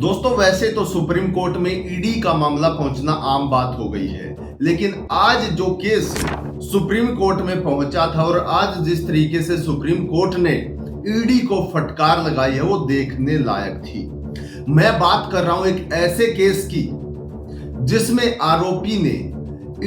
दोस्तों वैसे तो सुप्रीम कोर्ट में ईडी का मामला पहुंचना आम बात हो गई है, लेकिन आज जो केस सुप्रीम कोर्ट में पहुंचा था और आज जिस तरीके से सुप्रीम कोर्ट ने ईडी को फटकार लगाई है वो देखने लायक थी। मैं बात कर रहा हूं एक ऐसे केस की जिसमें आरोपी ने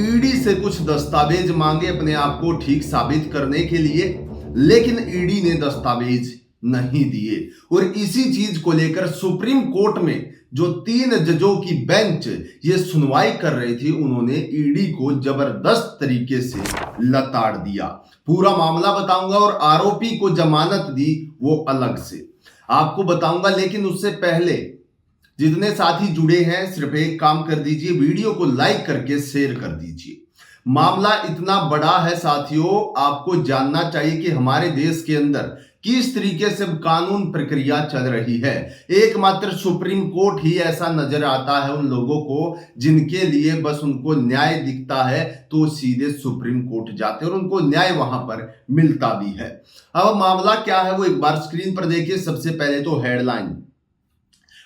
ईडी से कुछ दस्तावेज मांगे अपने आप को ठीक साबित करने के लिए, लेकिन ईडी ने दस्तावेज नहीं दिए। और इसी चीज को लेकर सुप्रीम कोर्ट में जो 3 जजों की बेंच ये सुनवाई कर रही थी, उन्होंने ईडी को जबरदस्त तरीके से लताड़ दिया। पूरा मामला बताऊंगा और आरोपी को जमानत दी वो अलग से आपको बताऊंगा। लेकिन उससे पहले जितने साथी जुड़े हैं सिर्फ एक काम कर दीजिए, वीडियो को लाइक करके शेयर कर दीजिए। मामला इतना बड़ा है साथियों, आपको जानना चाहिए कि हमारे देश के अंदर किस तरीके से कानून प्रक्रिया चल रही है। एकमात्र सुप्रीम कोर्ट ही ऐसा नजर आता है उन लोगों को जिनके लिए बस उनको न्याय दिखता है तो सीधे सुप्रीम कोर्ट जाते हैं और उनको न्याय वहां पर मिलता भी है। अब मामला क्या है वो एक बार स्क्रीन पर देखिए। सबसे पहले तो हेडलाइन,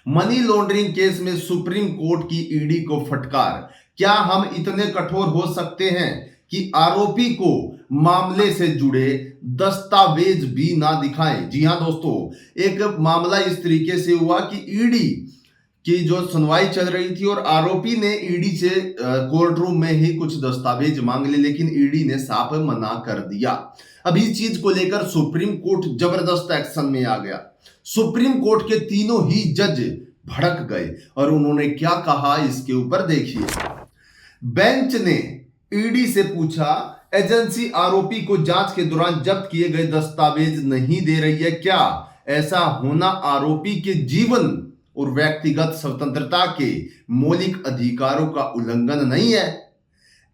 मनी लॉन्ड्रिंग केस में सुप्रीम कोर्ट की ईडी को फटकार। क्या हम इतने कठोर हो सकते हैं कि आरोपी को मामले से जुड़े दस्तावेज भी ना दिखाएं? जी हां दोस्तों, एक मामला इस तरीके से हुआ कि ईडी की जो सुनवाई चल रही थी और आरोपी ने ईडी से कोर्ट रूम में ही कुछ दस्तावेज मांग लिए, लेकिन ईडी ने साफ मना कर दिया। अब इस चीज को लेकर सुप्रीम कोर्ट जबरदस्त एक्शन में आ गया। सुप्रीम कोर्ट के तीनों ही जज भड़क गए और उन्होंने क्या कहा इसके ऊपर देखिए। बेंच ने ईडी से पूछा, एजेंसी आरोपी को जांच के दौरान जब्त किए गए दस्तावेज नहीं दे रही है, क्या ऐसा होना आरोपी के जीवन और व्यक्तिगत स्वतंत्रता के मौलिक अधिकारों का उल्लंघन नहीं है?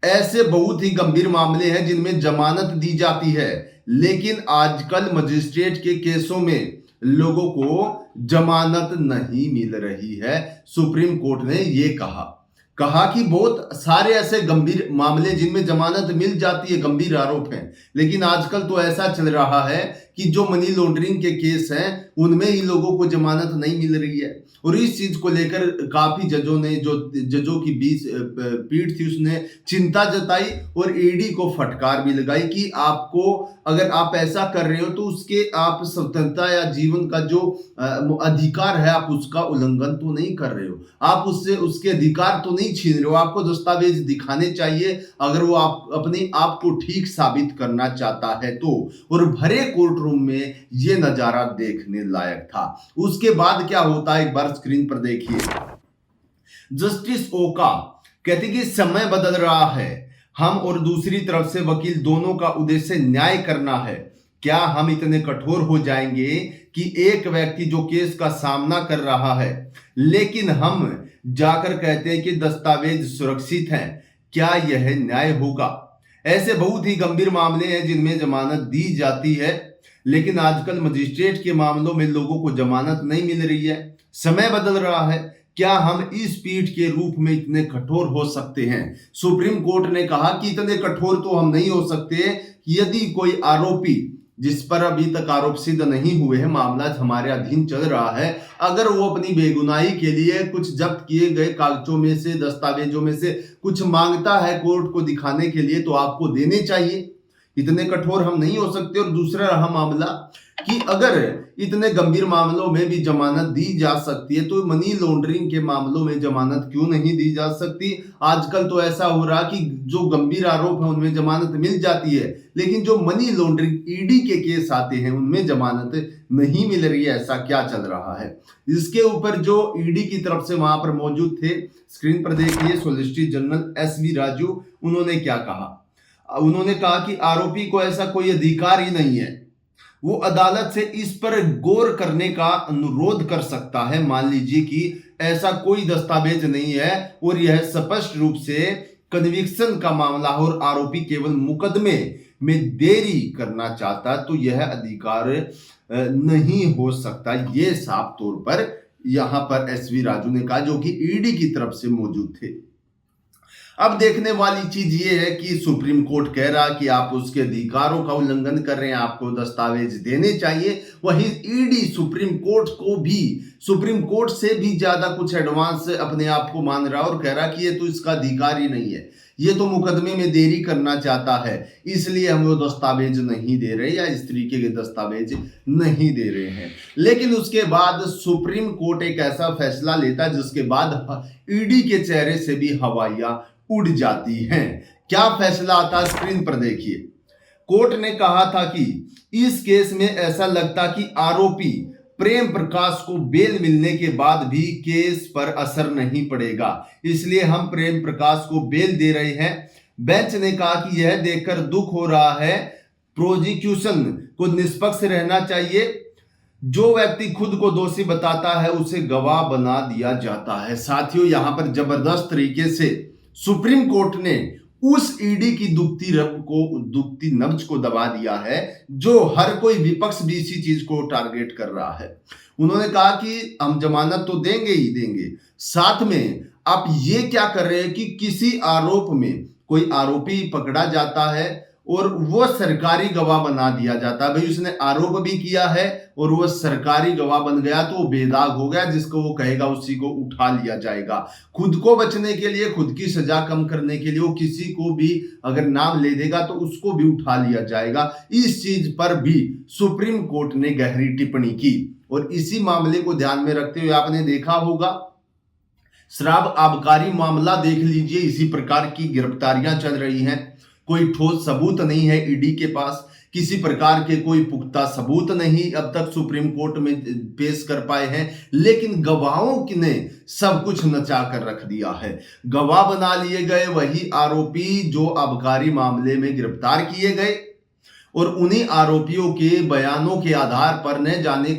ऐसे बहुत ही गंभीर मामले हैं जिनमें जमानत दी जाती है, लेकिन आजकल मजिस्ट्रेट के केसों में लोगों को जमानत नहीं मिल रही है। सुप्रीम कोर्ट ने यह कहा कि बहुत सारे ऐसे गंभीर मामले जिनमें जमानत मिल जाती है, गंभीर आरोप हैं, लेकिन आजकल तो ऐसा चल रहा है कि जो मनी लॉन्ड्रिंग के केस हैं उनमें ही लोगों को जमानत नहीं मिल रही है। और इस चीज को लेकर काफी जजों ने, जो जजों की बीच पीठ थी, उसने चिंता जताई और ईडी को फटकार भी लगाई कि आपको, अगर आप ऐसा कर रहे हो तो उसके आप स्वतंत्रता या जीवन का जो अधिकार है आप उसका उल्लंघन तो नहीं कर रहे हो, आप उससे उसके अधिकार तो नहीं छीन रहे हो। आपको दस्तावेज दिखाने चाहिए अगर वो आप अपने आप को ठीक साबित करना चाहता है तो। और भरे कोर्ट रूम में ये नजारा देखने लायक था। उसके बाद क्या होता है एक बार स्क्रीन पर देखिए। जस्टिस ओका कहते कि समय बदल रहा है, हम और दूसरी तरफ से वकील दोनों का उद्देश्य न्याय करना है। क्या हम इतने कठोर हो जाएंगे कि एक व्यक्ति जो केस का सामना कर रहा है लेकिन हम जाकर कहते हैं कि दस्तावेज सुरक्षित हैं? क्या यह न्याय होगा? ऐसे बहुत ही गंभीर मामले हैं जिनमें जमानत दी जाती है, लेकिन आजकल मजिस्ट्रेट के मामलों में लोगों को जमानत नहीं मिल रही है। समय बदल रहा है, क्या हम इस पीठ के रूप में इतने कठोर हो सकते हैं? सुप्रीम कोर्ट ने कहा कि इतने कठोर तो हम नहीं हो सकते। यदि कोई आरोपी जिस पर अभी तक आरोप सिद्ध नहीं हुए हैं, मामला हमारे अधीन चल रहा है, अगर वो अपनी बेगुनाही के लिए कुछ जब्त किए गए कागजों में से, दस्तावेजों में से कुछ मांगता है कोर्ट को दिखाने के लिए, तो आपको देने चाहिए। इतने कठोर हम नहीं हो सकते। और दूसरा रहा मामला कि अगर इतने गंभीर मामलों में भी जमानत दी जा सकती है तो मनी लॉन्ड्रिंग के मामलों में जमानत क्यों नहीं दी जा सकती? आजकल तो ऐसा हो रहा कि जो गंभीर आरोप है उनमें जमानत मिल जाती है, लेकिन जो मनी लॉन्ड्रिंग ईडी के केस आते हैं उनमें जमानत नहीं मिल रही है। ऐसा क्या चल रहा है? इसके ऊपर जो ईडी की तरफ से वहां पर मौजूद थे, स्क्रीन पर देखिए, सॉलिसिटर जनरल SV राजू, उन्होंने क्या कहा। उन्होंने कहा कि आरोपी को ऐसा कोई अधिकार ही नहीं है, वो अदालत से इस पर गौर करने का अनुरोध कर सकता है। मान लीजिए कि ऐसा कोई दस्तावेज नहीं है और यह स्पष्ट रूप से कन्विक्शन का मामला हो और आरोपी केवल मुकदमे में देरी करना चाहता है, तो यह अधिकार नहीं हो सकता। ये साफ तौर पर यहां पर SV राजू ने कहा, जो कि ईडी की तरफ से मौजूद थे। अब देखने वाली चीज ये है कि सुप्रीम कोर्ट कह रहा कि आप उसके अधिकारों का उल्लंघन कर रहे हैं, आपको दस्तावेज देने चाहिए। वहीं ईडी सुप्रीम कोर्ट से भी ज्यादा कुछ एडवांस अपने आप को मान रहा और कह रहा कि ये तो इसका अधिकार ही नहीं है, ये तो मुकदमे में देरी करना चाहता है, इसलिए हम वो दस्तावेज नहीं दे रहे या इस तरीके के दस्तावेज नहीं दे रहे हैं। लेकिन उसके बाद सुप्रीम कोर्ट एक ऐसा फैसला लेता है जिसके बाद ईडी के चेहरे से भी हवाइयां उड़ जाती हैं। क्या फैसला आता स्क्रीन पर देखिए। कोर्ट ने कहा था कि इस केस में ऐसा लगता कि आरोपी प्रेम प्रकाश को बेल मिलने के बाद भी केस पर असर नहीं पड़ेगा, इसलिए हम प्रेम प्रकाश को बेल दे रहे हैं। बेंच ने कहा कि यह देखकर दुख हो रहा है, प्रोसिक्यूशन को निष्पक्ष रहना चाहिए, जो व्यक्ति खुद को दोषी बताता है उसे गवाह बना दिया जाता है। साथियों, यहां पर जबरदस्त तरीके से सुप्रीम कोर्ट ने उस ईडी की दुखती नब्ज को दबा दिया है, जो हर कोई विपक्ष भी इसी चीज को टारगेट कर रहा है। उन्होंने कहा कि हम जमानत तो देंगे ही देंगे, साथ में आप ये क्या कर रहे हैं कि किसी आरोप में कोई आरोपी पकड़ा जाता है और वो सरकारी गवाह बना दिया जाता है। भाई उसने आरोप भी किया है और वो सरकारी गवाह बन गया तो वो बेदाग हो गया, जिसको वो कहेगा उसी को उठा लिया जाएगा। खुद को बचने के लिए, खुद की सजा कम करने के लिए वो किसी को भी अगर नाम ले देगा तो उसको भी उठा लिया जाएगा। इस चीज पर भी सुप्रीम कोर्ट ने गहरी टिप्पणी की और इसी मामले को ध्यान में रखते हुए आपने देखा होगा शराब आबकारी मामला देख लीजिए, इसी प्रकार की गिरफ्तारियां चल रही हैं। कोई ठोस सबूत नहीं है ईडी के पास, किसी प्रकार के कोई पुख्ता सबूत नहीं अब तक सुप्रीम कोर्ट में पेश कर पाए हैं, लेकिन गवाहों ने सब कुछ नचा कर रख दिया है। गवाह बना लिए गए वही आरोपी जो आबकारी मामले में गिरफ्तार किए गए और उन्हीं आरोपियों के बयानों के आधार पर न जाने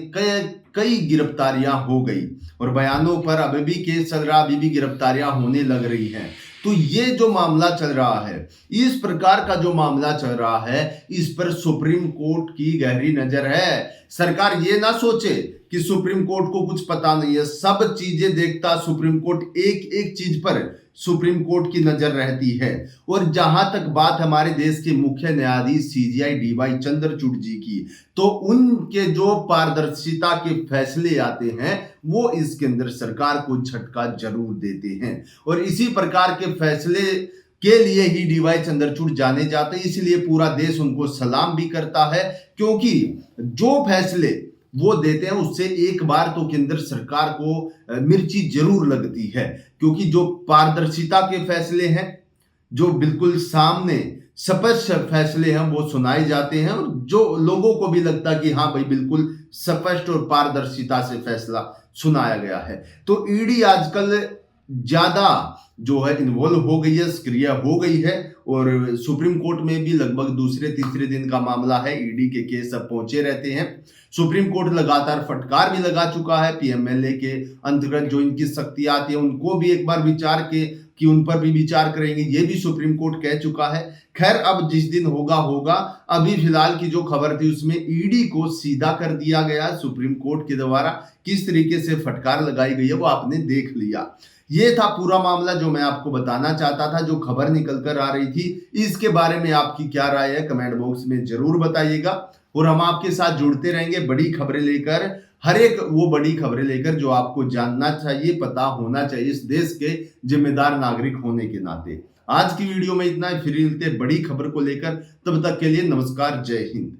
कई गिरफ्तारियां हो गई और बयानों पर अभी भी केस चल रहा, अभी भी गिरफ्तारियां होने लग रही हैं। तो ये जो मामला चल रहा है, इस प्रकार का जो मामला चल रहा है, इस पर सुप्रीम कोर्ट की गहरी नजर है। सरकार ये ना सोचे कि सुप्रीम कोर्ट को कुछ पता नहीं है, सब चीजें देखता सुप्रीम कोर्ट, एक एक चीज पर सुप्रीम कोर्ट की नजर रहती है। और जहां तक बात हमारे देश के मुख्य न्यायाधीश सीजेआई डीवाई चंद्रचूड़ जी की, तो उनके जो पारदर्शिता के फैसले आते हैं वो इसके अंदर सरकार को झटका जरूर देते हैं और इसी प्रकार के फैसले के लिए ही डीवाई चंद्रचूड़ जाने जाते हैं। इसलिए पूरा देश उनको सलाम भी करता है, क्योंकि जो फैसले वो देते हैं उससे एक बार तो केंद्र सरकार को मिर्ची जरूर लगती है, क्योंकि जो पारदर्शिता के फैसले हैं, जो बिल्कुल सामने स्पष्ट फैसले हैं वो सुनाए जाते हैं और जो लोगों को भी लगता है कि हाँ भाई बिल्कुल स्पष्ट और पारदर्शिता से फैसला सुनाया गया है। तो ईडी आजकल ज्यादा जो है इन्वॉल्व हो गई है, सक्रिय हो गई है और सुप्रीम कोर्ट में भी लगभग दूसरे तीसरे दिन का मामला है। ईडी के केस अब पहुंचे रहते हैं। सुप्रीम कोर्ट लगातार फटकार भी लगा चुका है पीएमएलए के अंतर्गत जो इनकी शक्तियां आती है उनको भी एक बार विचार के कि उन पर भी विचार करेंगे, ये भी सुप्रीम कोर्ट कह चुका है। खैर अब जिस दिन होगा। अभी फिलहाल की जो खबर थी उसमें ईडी को सीधा कर दिया गया सुप्रीम कोर्ट के द्वारा, किस तरीके से फटकार लगाई गई है वो आपने देख लिया। ये था पूरा मामला जो मैं आपको बताना चाहता था, जो खबर निकल कर आ रही थी। इसके बारे में आपकी क्या राय है कमेंट बॉक्स में जरूर बताइएगा और हम आपके साथ जुड़ते रहेंगे बड़ी खबरें लेकर, हर एक वो बड़ी खबरें लेकर जो आपको जानना चाहिए, पता होना चाहिए इस देश के जिम्मेदार नागरिक होने के नाते। आज की वीडियो में इतना ही, फिर मिलते बड़ी खबर को लेकर, तब तक के लिए नमस्कार, जय हिंद।